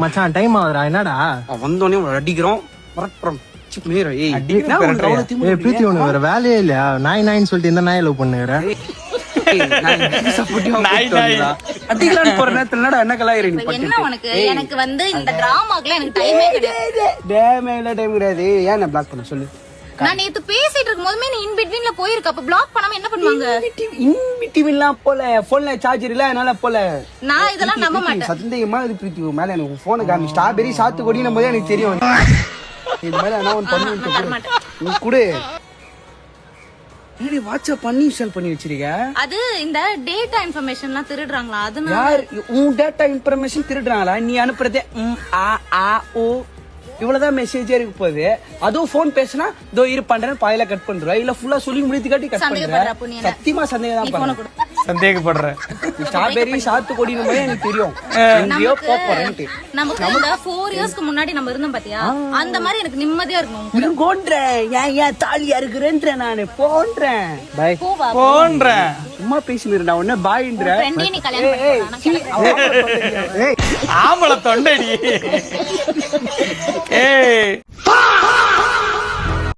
மச்சான் டைம் ஆகுதுடா என்னடா வந்தோடனே அடிக்கிறோம் வரட்டுறோம் பிரீத்தி உனக்கு வேற வேலையே இல்லையா நாய் நாயின்னு சொல்லிட்டு இந்த நாயை லவ் பண்ணுகிற அடிக்கலான்னு போற நேரத்துல என்ன கலாயிரீங்க என்ன உனக்கு எனக்கு வந்து இந்த டிராமாக்குலாம் எனக்கு டைமே கிடையாது டைம் கிடையாது ஏன் நான் பிளாக் பண்ண சொல்லு நான் நேத்து பேசிட்டு இருக்கும்போதுமே நீ இன் பிட்வீன்ல போயிருக்க அப்ப பிளாக் பண்ணாம என்ன பண்ணுவாங்க இன்பிட்டிவ்லாம் போல போன்ல சார்ஜர் இல்ல அதனால போல நான் இதெல்லாம் நம்ப மாட்டேன் சந்தேகமா இது பிரீத்தி மேல எனக்கு போன் காமி ஸ்ட்ராபெரி சாத்துக்குடி நம்ம எனக்கு தெரியும் இது மாதிரி நான் ஒன்னு பண்ணி நீ குடு நீ வாட்ஸ்அப் பண்ணி இன்ஸ்டால் பண்ணி வச்சிருக்க அது இந்த டேட்டா இன்ஃபர்மேஷன்லாம் திருடுறாங்களா அதனால யார் உன் டேட்டா இன்ஃபர்மேஷன் திருடுறாங்களா நீ அனுப்புறதே ஓ இவ்வளவுதான் மெசேஜே இருக்கு போகுது அதுவும் போன் பேசினா இதோ இரு பண்றேன்னு பாயில கட் பண்றேன் இல்ல ஃபுல்லா சொல்லி முடித்து காட்டி கட் பண்றேன் சத்தியமா சந்தேகம் தான் சந்தேகப்படுறேன் ஸ்ட்ராபெரி சாத்துக்குடி எனக்கு தெரியும் எங்கேயோ போறேன்ட்டு நமக்கு இந்த 4 இயர்ஸ்க்கு முன்னாடி நம்ம இருந்தோம் பாத்தியா அந்த மாதிரி எனக்கு நிம்மதியா இருக்கும் போன்றேன் ஏன் தாலியா இருக்கிறேன்ற நானு போன்றேன் போன்றேன் சும்மா பேசினு நான் உடனே பாயின்றேன் ஃப்ரெண்டே நீ கல்யாணம் ஆம்பளை தொண்டடி ஏய்